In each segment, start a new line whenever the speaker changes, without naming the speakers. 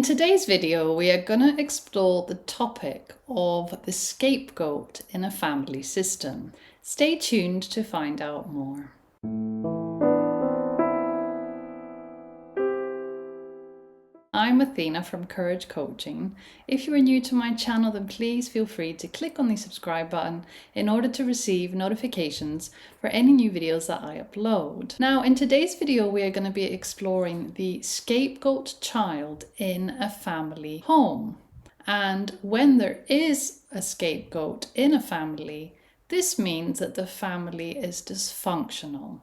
In today's video, we are going to explore the topic of the scapegoat in a family system. Stay tuned to find out more. I'm Athena from Courage Coaching. If you are new to my channel, then please feel free to click on the subscribe button in order to receive notifications for any new videos that I upload. Now, in today's video, we are going to be exploring the scapegoat child in a family home. And when there is a scapegoat in a family, this means that the family is dysfunctional.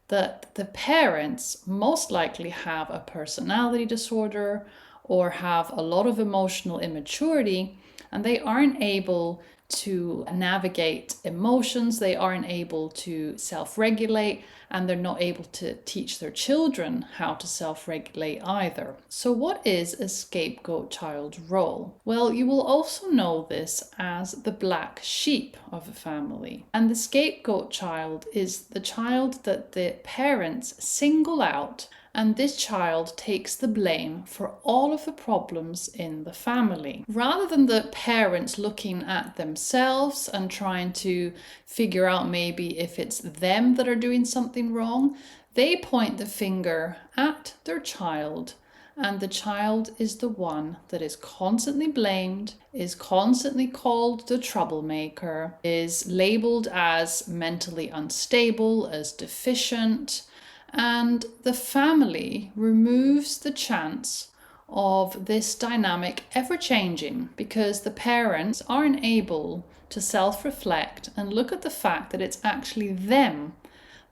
That the parents most likely have a personality disorder or have a lot of emotional immaturity, and they aren't able to navigate emotions, they aren't able to self-regulate, and they're not able to teach their children how to self-regulate either. So what is a scapegoat child's role? Well, you will also know this as the black sheep of a family. And the scapegoat child is the child that the parents single out, and this child takes the blame for all of the problems in the family. Rather than the parents looking at themselves and trying to figure out maybe if it's them that are doing something wrong, they point the finger at their child, and the child is the one that is constantly blamed, is constantly called the troublemaker, is labeled as mentally unstable, as deficient, and the family removes the chance of this dynamic ever changing because the parents aren't able to self-reflect and look at the fact that it's actually them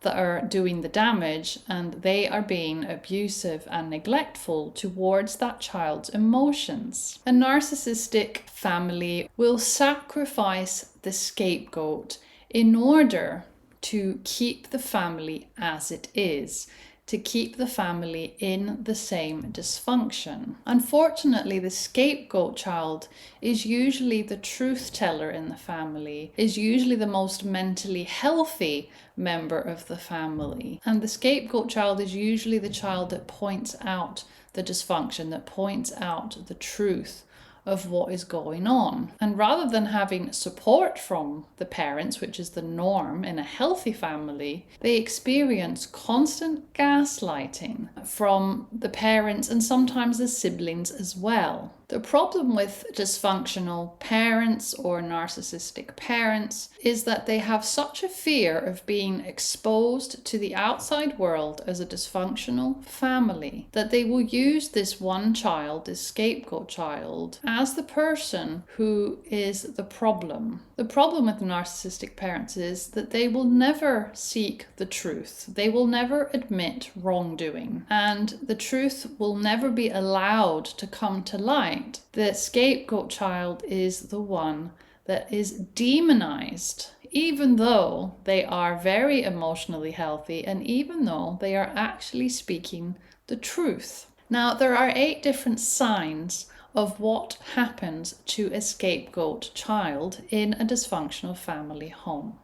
that are doing the damage, and they are being abusive and neglectful towards that child's emotions. A narcissistic family will sacrifice the scapegoat in order to keep the family as it is, to keep the family in the same dysfunction. Unfortunately, the scapegoat child is usually the truth teller in the family, is usually the most mentally healthy member of the family. And the scapegoat child is usually the child that points out the dysfunction, that points out the truth of what is going on. And rather than having support from the parents, which is the norm in a healthy family, they experience constant gaslighting from the parents and sometimes the siblings as well. The problem with dysfunctional parents or narcissistic parents is that they have such a fear of being exposed to the outside world as a dysfunctional family that they will use this one child, this scapegoat child, as the person who is the problem. The problem with narcissistic parents is that they will never seek the truth. They will never admit wrongdoing, and the truth will never be allowed to come to light. The scapegoat child is the one that is demonized, even though they are very emotionally healthy and even though they are actually speaking the truth. Now, there are 8 different signs of what happens to a scapegoat child in a dysfunctional family home.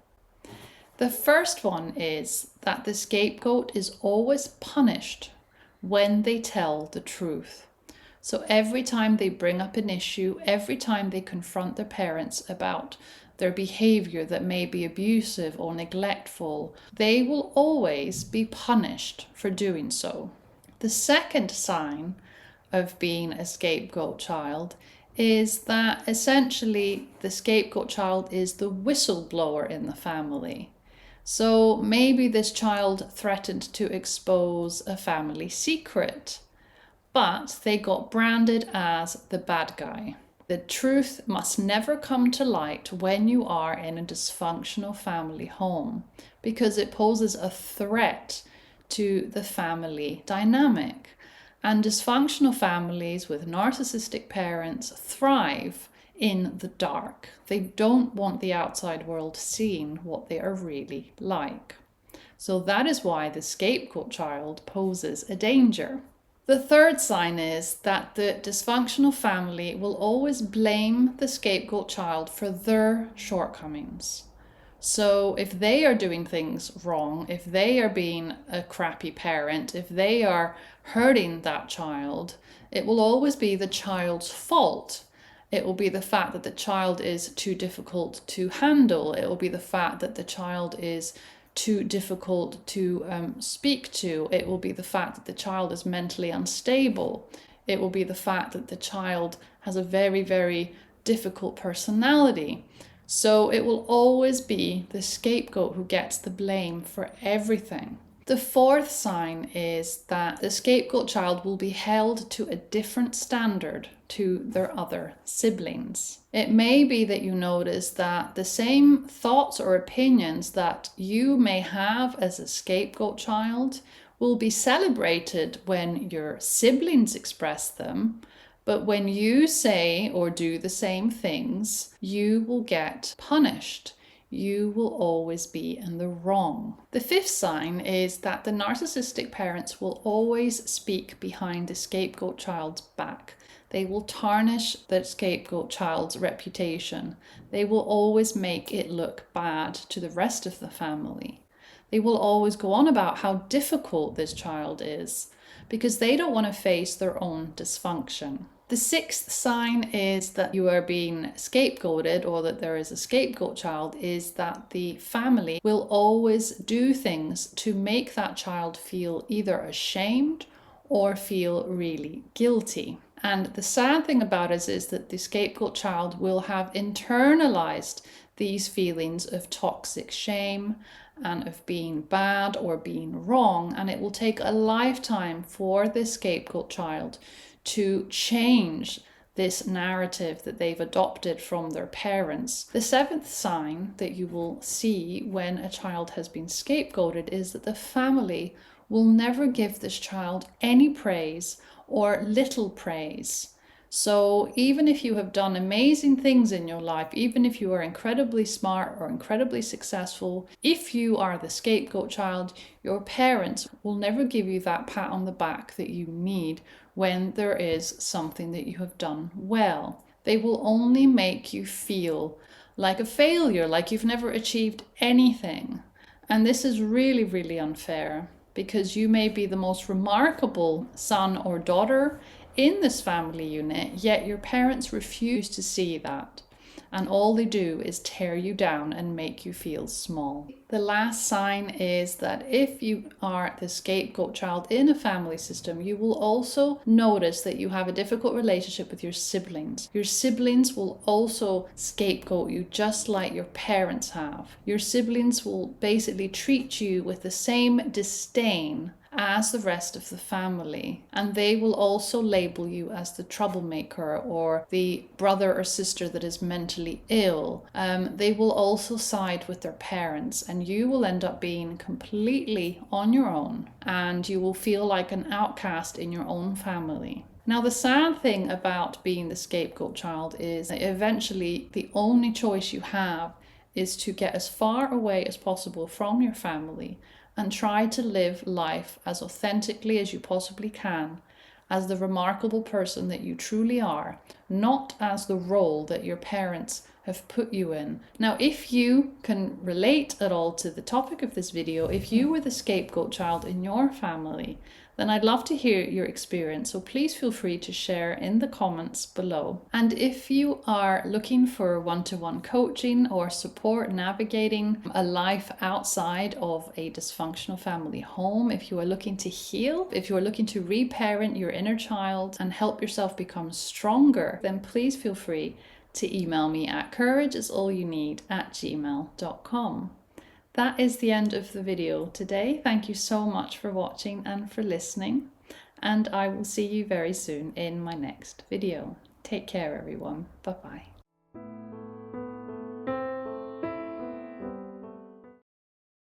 The first one is that the scapegoat is always punished when they tell the truth. So every time they bring up an issue, every time they confront their parents about their behavior that may be abusive or neglectful, they will always be punished for doing so. The second sign of being a scapegoat child is that essentially the scapegoat child is the whistleblower in the family. So maybe this child threatened to expose a family secret, but they got branded as the bad guy. The truth must never come to light when you are in a dysfunctional family home because it poses a threat to the family dynamic. And dysfunctional families with narcissistic parents thrive in the dark. They don't want the outside world seeing what they are really like. So that is why the scapegoat child poses a danger. The third sign is that the dysfunctional family will always blame the scapegoat child for their shortcomings. So if they are doing things wrong, if they are being a crappy parent, if they are hurting that child, It will always be the child's fault. It will be the fact that the child is too difficult to handle. It will be the fact that the child is too difficult to speak to. It will be the fact that the child is mentally unstable. It will be the fact that the child has a very, very difficult personality. So it will always be the scapegoat who gets the blame for everything. The fourth sign is that the scapegoat child will be held to a different standard to their other siblings. It may be that you notice that the same thoughts or opinions that you may have as a scapegoat child will be celebrated when your siblings express them, but when you say or do the same things, you will get punished. You will always be in the wrong. The fifth sign is that the narcissistic parents will always speak behind the scapegoat child's back. They will tarnish the scapegoat child's reputation. They will always make it look bad to the rest of the family. They will always go on about how difficult this child is because they don't want to face their own dysfunction. The sixth sign is that you are being scapegoated, or that there is a scapegoat child, is that the family will always do things to make that child feel either ashamed or feel really guilty. And the sad thing about it is that the scapegoat child will have internalized these feelings of toxic shame and of being bad or being wrong, and it will take a lifetime for this scapegoat child to change this narrative that they've adopted from their parents. The seventh sign that you will see when a child has been scapegoated is that the family will never give this child any praise or little praise. So even if you have done amazing things in your life, even if you are incredibly smart or incredibly successful, if you are the scapegoat child, your parents will never give you that pat on the back that you need when there is something that you have done well. They will only make you feel like a failure, like you've never achieved anything. And this is really, really unfair, because you may be the most remarkable son or daughter in this family unit, yet your parents refuse to see that. And all they do is tear you down and make you feel small. The last sign is that if you are the scapegoat child in a family system, you will also notice that you have a difficult relationship with your siblings. Your siblings will also scapegoat you just like your parents have. Your siblings will basically treat you with the same disdain as the rest of the family, and they will also label you as the troublemaker or the brother or sister that is mentally ill. They will also side with their parents, and you will end up being completely on your own, and you will feel like an outcast in your own family. Now, the sad thing about being the scapegoat child is that eventually the only choice you have is to get as far away as possible from your family and try to live life as authentically as you possibly can, as the remarkable person that you truly are, not as the role that your parents have put you in. Now, if you can relate at all to the topic of this video, if you were the scapegoat child in your family, then I'd love to hear your experience. So please feel free to share in the comments below. And if you are looking for one-to-one coaching or support navigating a life outside of a dysfunctional family home, if you are looking to heal, if you are looking to reparent your inner child and help yourself become stronger, then please feel free to email me at courageisallyouneed@gmail.com. That is the end of the video today. Thank you so much for watching and for listening, and I will see you very soon in my next video. Take care, everyone. Bye-bye.